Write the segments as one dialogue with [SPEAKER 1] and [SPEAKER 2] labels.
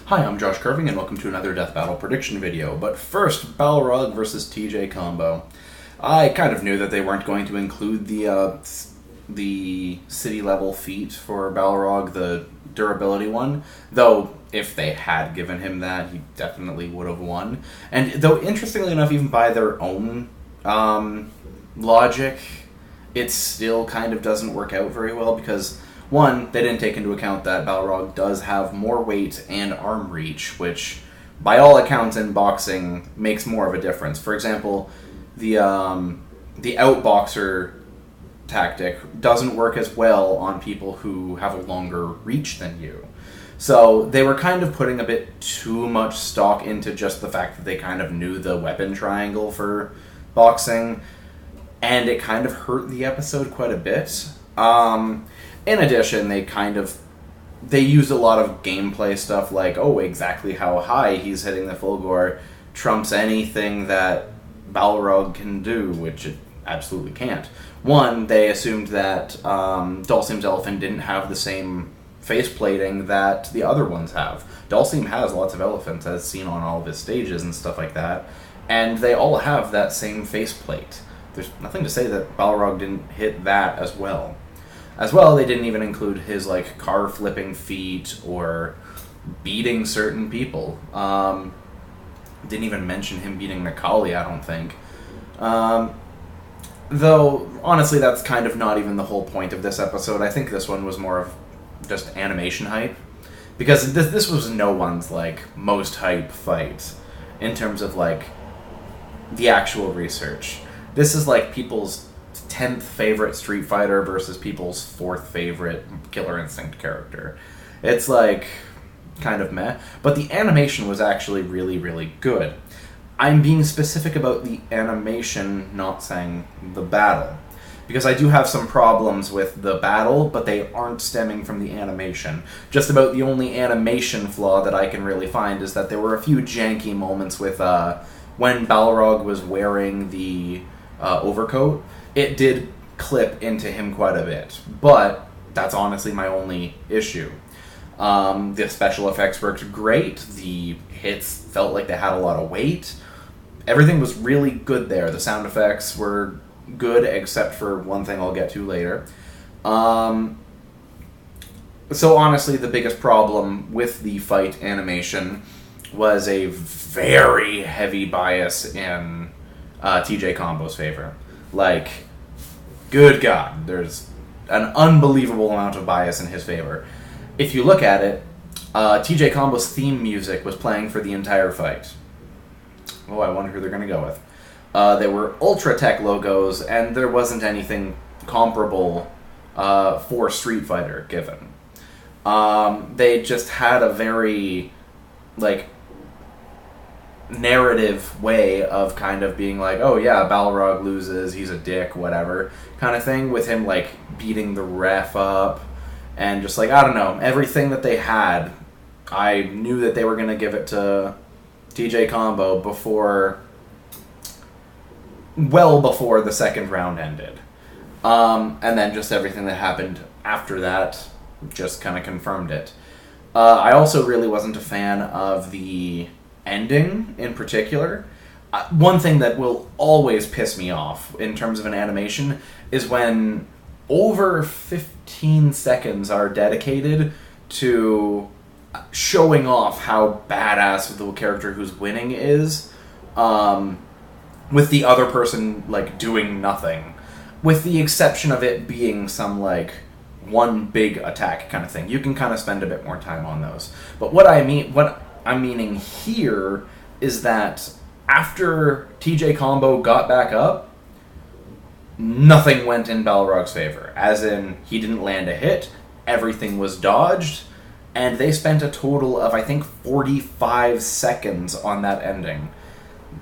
[SPEAKER 1] Hi, I'm Josh Curving, and welcome to another Death Battle prediction video. But first, Balrog versus TJ combo. I kind of knew that they weren't going to include the city level feat for Balrog, the durability one. Though, if they had given him that, he definitely would have won. And though, interestingly enough, even by their own logic, it still kind of doesn't work out very well because, one, they didn't take into account that Balrog does have more weight and arm reach, which, by all accounts in boxing, makes more of a difference. For example, the outboxer tactic doesn't work as well on people who have a longer reach than you. So they were kind of putting a bit too much stock into just the fact that they kind of knew the weapon triangle for boxing, and it kind of hurt the episode quite a bit. In addition, they used a lot of gameplay stuff like, exactly how high he's hitting the Fulgor trumps anything that Balrog can do, which it absolutely can't. One, they assumed that Dhalsim's elephant didn't have the same face plating that the other ones have. Dhalsim has lots of elephants, as seen on all of his stages and stuff like that, and they all have that same faceplate. There's nothing to say that Balrog didn't hit that as well. As well, they didn't even include his, car flipping feat or beating certain people. Didn't even mention him beating Nikali, I don't think. Though, honestly, that's kind of not even the whole point of this episode. I think this one was more of just animation hype. Because this was no one's, most hype fight in terms of, the actual research. This is, people's 10th favorite Street Fighter versus people's 4th favorite Killer Instinct character. It's kind of meh, but the animation was actually really, really good. I'm being specific about the animation, not saying the battle, because I do have some problems with the battle, but they aren't stemming from the animation. Just about the only animation flaw that I can really find is that there were a few janky moments with when Balrog was wearing the overcoat. It did clip into him quite a bit, but that's honestly my only issue. The special effects worked great. The hits felt like they had a lot of weight. Everything was really good there. The sound effects were good, except for one thing I'll get to later. So honestly, the biggest problem with the fight animation was a very heavy bias in TJ Combo's favor. Good God, there's an unbelievable amount of bias in his favor. If you look at it, TJ Combo's theme music was playing for the entire fight. Oh, I wonder who they're going to go with. There were Ultra Tech logos, and there wasn't anything comparable for Street Fighter given. They just had a very, narrative way of kind of being Balrog loses, he's a dick, whatever, kind of thing, with him, beating the ref up, and just, I don't know, everything that they had, I knew that they were going to give it to TJ Combo well before the second round ended. And then just everything that happened after that just kind of confirmed it. I also really wasn't a fan of the ending in particular. One thing that will always piss me off in terms of an animation is when over 15 seconds are dedicated to showing off how badass the character who's winning is, with the other person doing nothing, with the exception of it being some one big attack kind of thing. You can kind of spend a bit more time on those. But what I'm meaning here is that after TJ Combo got back up, nothing went in Balrog's favor. As in, he didn't land a hit, everything was dodged, and they spent a total of, I think, 45 seconds on that ending.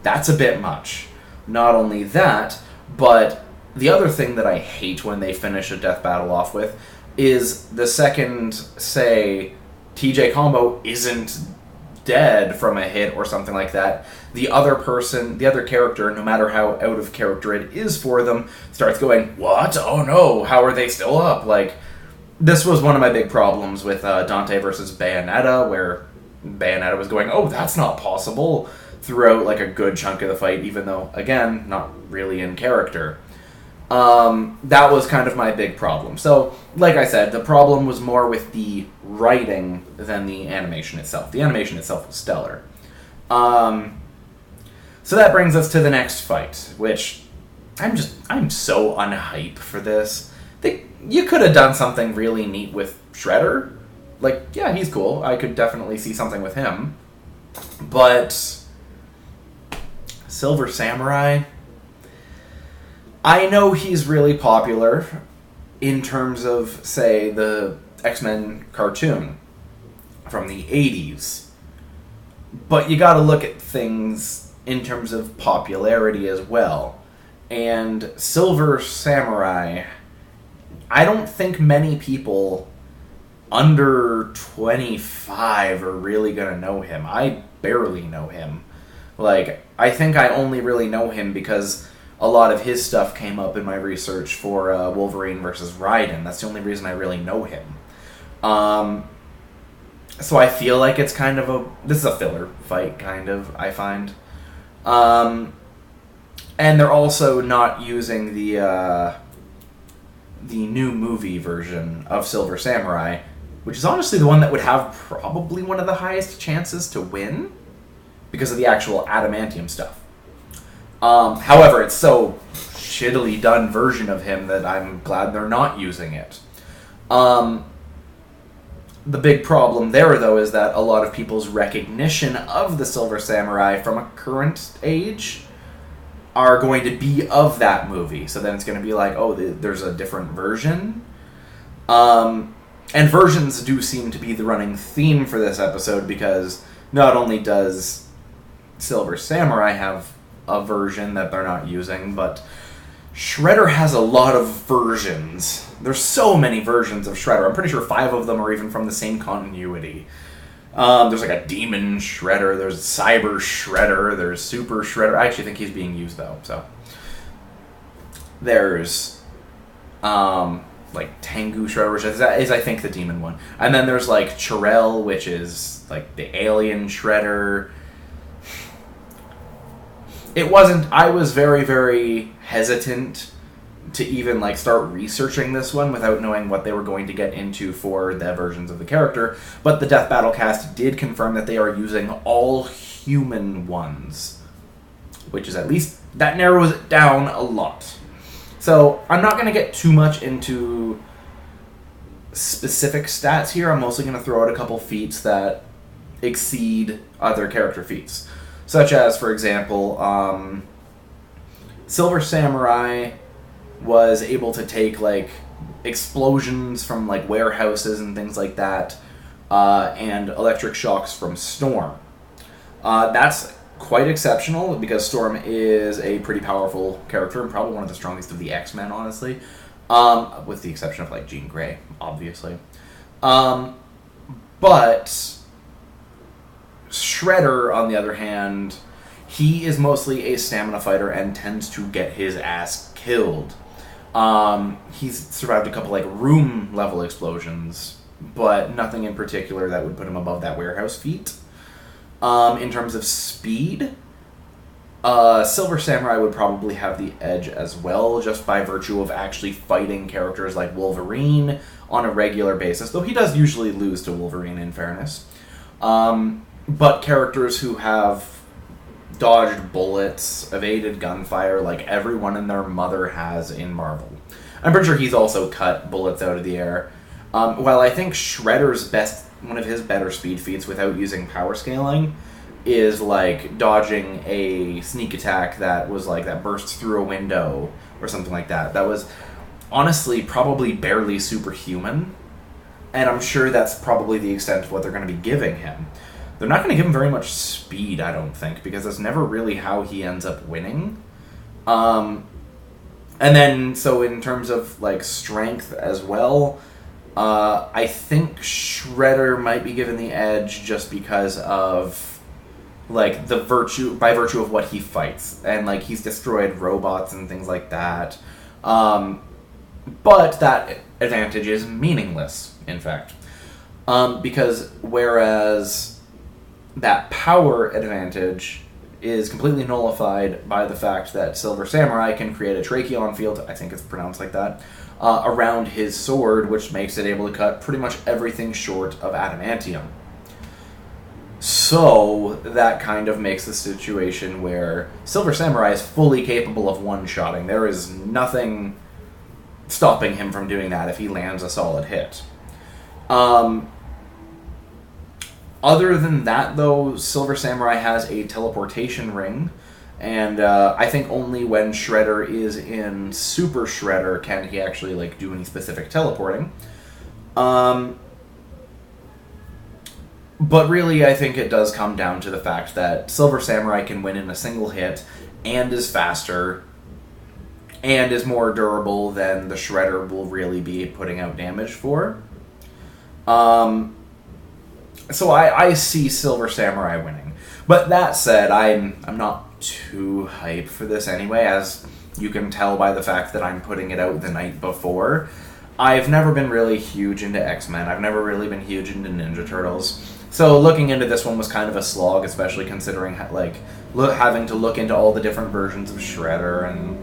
[SPEAKER 1] That's a bit much. Not only that, but the other thing that I hate when they finish a death battle off with is the second, say, TJ Combo isn't dead from a hit or something like that, the other character, no matter how out of character it is for them, starts going, "What? Oh no, how are they still up?" This was one of my big problems with Dante versus Bayonetta, where Bayonetta was going, oh, that's not possible, throughout like a good chunk of the fight, even though, again, not really in character. That was kind of my big problem. So, like I said, the problem was more with the writing than the animation itself. The animation itself was stellar. So that brings us to the next fight, which I'm so unhyped for this. You could have done something really neat with Shredder. Like, yeah, he's cool. I could definitely see something with him. But Silver Samurai, I know he's really popular in terms of, say, the X-Men cartoon from the 80s. But you gotta look at things in terms of popularity as well. And Silver Samurai, I don't think many people under 25 are really gonna know him. I barely know him. Like, I think I only really know him because a lot of his stuff came up in my research for Wolverine versus Raiden. That's the only reason I really know him. So I feel like it's kind of this is a filler fight, kind of, I find. And they're also not using the new movie version of Silver Samurai, which is honestly the one that would have probably one of the highest chances to win because of the actual adamantium stuff. However, it's so shittily done version of him that I'm glad they're not using it. The big problem there, though, is that a lot of people's recognition of the Silver Samurai from a current age are going to be of that movie. So then it's going to be like, oh, there's a different version. And versions do seem to be the running theme for this episode, because not only does Silver Samurai have a version that they're not using, but Shredder has a lot of versions. There's so many versions of Shredder. I'm pretty sure 5 of them are even from the same continuity. There's like a Demon Shredder, there's Cyber Shredder, there's Super Shredder. I actually think he's being used, though, so. There's, like, Tengu Shredder, which is I think, the Demon one. And then there's, like, Chirel, which is, like, the Alien Shredder. I was very, very hesitant to even, like, start researching this one without knowing what they were going to get into for the versions of the character. But the Death Battle cast did confirm that they are using all human ones, which is at least, that narrows it down a lot. So I'm not going to get too much into specific stats here. I'm mostly going to throw out a couple feats that exceed other character feats. Such as, for example, Silver Samurai was able to take, like, explosions from, like, warehouses and things like that, and electric shocks from Storm. That's quite exceptional, because Storm is a pretty powerful character, and probably one of the strongest of the X-Men, honestly. With the exception of, like, Jean Grey, obviously. But Shredder, on the other hand, he is mostly a stamina fighter and tends to get his ass killed. He's survived a couple, like, room-level explosions, but nothing in particular that would put him above that warehouse feat. In terms of speed, Silver Samurai would probably have the edge as well, just by virtue of actually fighting characters like Wolverine on a regular basis, though he does usually lose to Wolverine, in fairness. But characters who have dodged bullets, evaded gunfire, like everyone and their mother has in Marvel. I'm pretty sure he's also cut bullets out of the air. While I think Shredder's one of his better speed feats without using power scaling is, like, dodging a sneak attack that bursts through a window or something like that. That was honestly probably barely superhuman, and I'm sure that's probably the extent of what they're going to be giving him. They're not going to give him very much speed, I don't think, because that's never really how he ends up winning. And then, so in terms of, like, strength as well, I think Shredder might be given the edge just because of, like, by virtue of what he fights. And, like, he's destroyed robots and things like that. But that advantage is meaningless, in fact. Because whereas that power advantage is completely nullified by the fact that Silver Samurai can create a Tracheon field, I think it's pronounced like that, around his sword, which makes it able to cut pretty much everything short of adamantium. So that kind of makes the situation where Silver Samurai is fully capable of one-shotting. There is nothing stopping him from doing that if he lands a solid hit. Other than that, though, Silver Samurai has a teleportation ring, and I think only when Shredder is in Super Shredder can he actually like do any specific teleporting. But really, I think it does come down to the fact that Silver Samurai can win in a single hit, and is faster, and is more durable than the Shredder will really be putting out damage for. So I see Silver Samurai winning. But that said, I'm not too hyped for this anyway, as you can tell by the fact that I'm putting it out the night before. I've never been really huge into X-Men. I've never really been huge into Ninja Turtles. So looking into this one was kind of a slog, especially considering like having to look into all the different versions of Shredder and...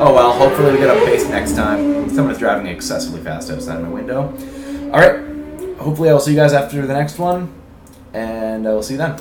[SPEAKER 1] Oh well, hopefully we get up pace next time. Someone is driving excessively fast outside my window. Alright, hopefully I'll see you guys after the next one, and I will see you then.